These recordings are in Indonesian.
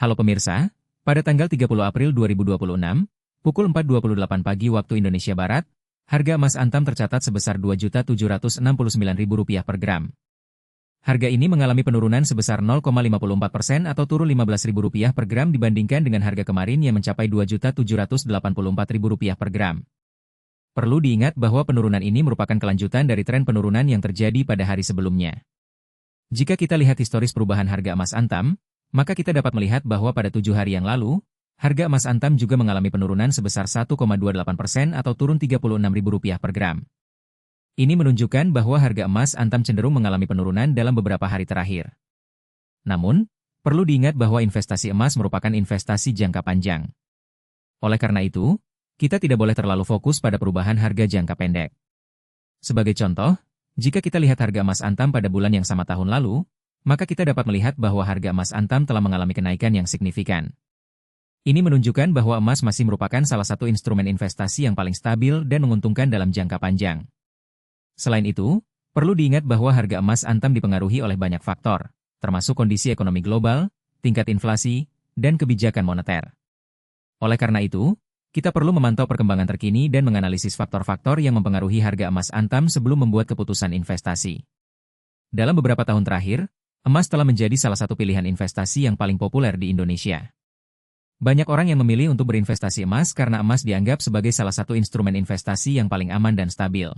Halo pemirsa, pada tanggal 30 April 2026, pukul 4.28 pagi waktu Indonesia Barat, harga emas Antam tercatat sebesar Rp2.769.000 per gram. Harga ini mengalami penurunan sebesar 0,54% atau turun Rp15.000 per gram dibandingkan dengan harga kemarin yang mencapai Rp2.784.000 per gram. Perlu diingat bahwa penurunan ini merupakan kelanjutan dari tren penurunan yang terjadi pada hari sebelumnya. Jika kita lihat historis perubahan harga emas Antam, maka kita dapat melihat bahwa pada 7 hari yang lalu, harga emas Antam juga mengalami penurunan sebesar 1,28% atau turun Rp36.000 per gram. Ini menunjukkan bahwa harga emas Antam cenderung mengalami penurunan dalam beberapa hari terakhir. Namun, perlu diingat bahwa investasi emas merupakan investasi jangka panjang. Oleh karena itu, kita tidak boleh terlalu fokus pada perubahan harga jangka pendek. Sebagai contoh, jika kita lihat harga emas Antam pada bulan yang sama tahun lalu, maka kita dapat melihat bahwa harga emas Antam telah mengalami kenaikan yang signifikan. Ini menunjukkan bahwa emas masih merupakan salah satu instrumen investasi yang paling stabil dan menguntungkan dalam jangka panjang. Selain itu, perlu diingat bahwa harga emas Antam dipengaruhi oleh banyak faktor, termasuk kondisi ekonomi global, tingkat inflasi, dan kebijakan moneter. Oleh karena itu, kita perlu memantau perkembangan terkini dan menganalisis faktor-faktor yang mempengaruhi harga emas Antam sebelum membuat keputusan investasi. Dalam beberapa tahun terakhir, emas telah menjadi salah satu pilihan investasi yang paling populer di Indonesia. Banyak orang yang memilih untuk berinvestasi emas karena emas dianggap sebagai salah satu instrumen investasi yang paling aman dan stabil.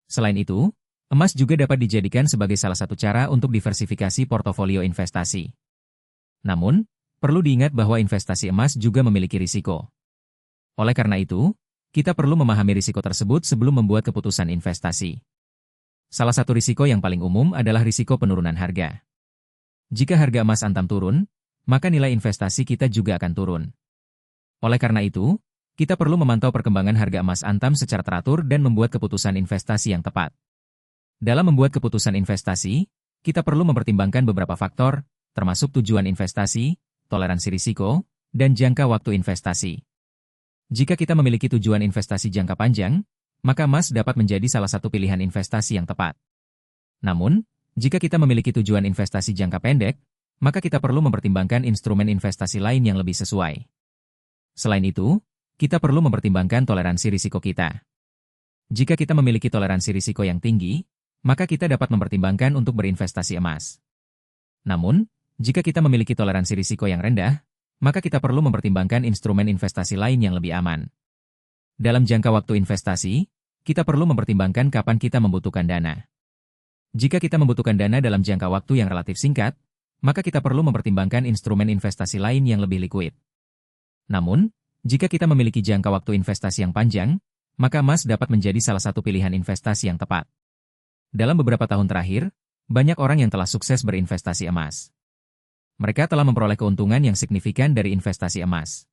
Selain itu, emas juga dapat dijadikan sebagai salah satu cara untuk diversifikasi portofolio investasi. Namun, perlu diingat bahwa investasi emas juga memiliki risiko. Oleh karena itu, kita perlu memahami risiko tersebut sebelum membuat keputusan investasi. Salah satu risiko yang paling umum adalah risiko penurunan harga. Jika harga emas Antam turun, maka nilai investasi kita juga akan turun. Oleh karena itu, kita perlu memantau perkembangan harga emas Antam secara teratur dan membuat keputusan investasi yang tepat. Dalam membuat keputusan investasi, kita perlu mempertimbangkan beberapa faktor, termasuk tujuan investasi, toleransi risiko, dan jangka waktu investasi. Jika kita memiliki tujuan investasi jangka panjang, maka emas dapat menjadi salah satu pilihan investasi yang tepat. Namun, jika kita memiliki tujuan investasi jangka pendek, maka kita perlu mempertimbangkan instrumen investasi lain yang lebih sesuai. Selain itu, kita perlu mempertimbangkan toleransi risiko kita. Jika kita memiliki toleransi risiko yang tinggi, maka kita dapat mempertimbangkan untuk berinvestasi emas. Namun, jika kita memiliki toleransi risiko yang rendah, maka kita perlu mempertimbangkan instrumen investasi lain yang lebih aman. Dalam jangka waktu investasi, kita perlu mempertimbangkan kapan kita membutuhkan dana. Jika kita membutuhkan dana dalam jangka waktu yang relatif singkat, maka kita perlu mempertimbangkan instrumen investasi lain yang lebih likuid. Namun, jika kita memiliki jangka waktu investasi yang panjang, maka emas dapat menjadi salah satu pilihan investasi yang tepat. Dalam beberapa tahun terakhir, banyak orang yang telah sukses berinvestasi emas. Mereka telah memperoleh keuntungan yang signifikan dari investasi emas.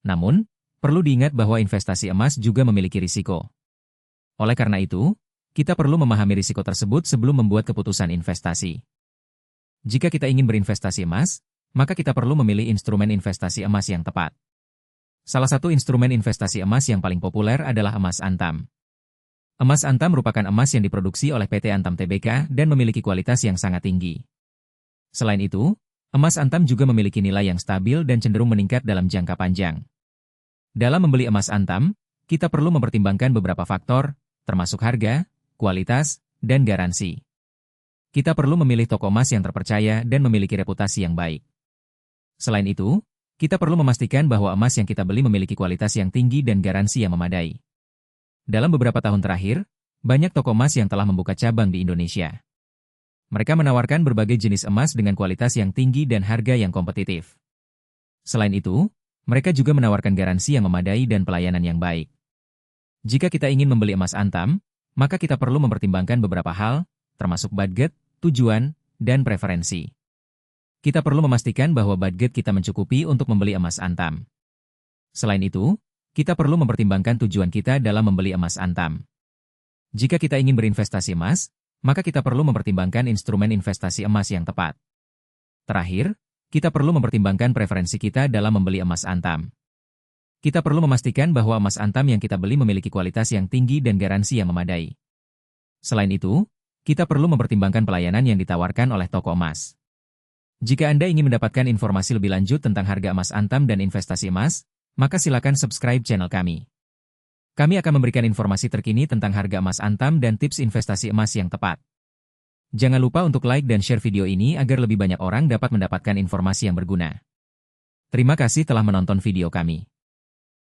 Namun, perlu diingat bahwa investasi emas juga memiliki risiko. Oleh karena itu, kita perlu memahami risiko tersebut sebelum membuat keputusan investasi. Jika kita ingin berinvestasi emas, maka kita perlu memilih instrumen investasi emas yang tepat. Salah satu instrumen investasi emas yang paling populer adalah emas Antam. Emas Antam merupakan emas yang diproduksi oleh PT Antam Tbk dan memiliki kualitas yang sangat tinggi. Selain itu, emas Antam juga memiliki nilai yang stabil dan cenderung meningkat dalam jangka panjang. Dalam membeli emas Antam, kita perlu mempertimbangkan beberapa faktor, termasuk harga, kualitas, dan garansi. Kita perlu memilih toko emas yang terpercaya dan memiliki reputasi yang baik. Selain itu, kita perlu memastikan bahwa emas yang kita beli memiliki kualitas yang tinggi dan garansi yang memadai. Dalam beberapa tahun terakhir, banyak toko emas yang telah membuka cabang di Indonesia. Mereka menawarkan berbagai jenis emas dengan kualitas yang tinggi dan harga yang kompetitif. Selain itu, mereka juga menawarkan garansi yang memadai dan pelayanan yang baik. Jika kita ingin membeli emas Antam, maka kita perlu mempertimbangkan beberapa hal, termasuk budget, tujuan, dan preferensi. Kita perlu memastikan bahwa budget kita mencukupi untuk membeli emas Antam. Selain itu, kita perlu mempertimbangkan tujuan kita dalam membeli emas Antam. Jika kita ingin berinvestasi emas, maka kita perlu mempertimbangkan instrumen investasi emas yang tepat. Terakhir, kita perlu mempertimbangkan preferensi kita dalam membeli emas Antam. Kita perlu memastikan bahwa emas Antam yang kita beli memiliki kualitas yang tinggi dan garansi yang memadai. Selain itu, kita perlu mempertimbangkan pelayanan yang ditawarkan oleh toko emas. Jika Anda ingin mendapatkan informasi lebih lanjut tentang harga emas Antam dan investasi emas, maka silakan subscribe channel kami. Kami akan memberikan informasi terkini tentang harga emas Antam dan tips investasi emas yang tepat. Jangan lupa untuk like dan share video ini agar lebih banyak orang dapat mendapatkan informasi yang berguna. Terima kasih telah menonton video kami.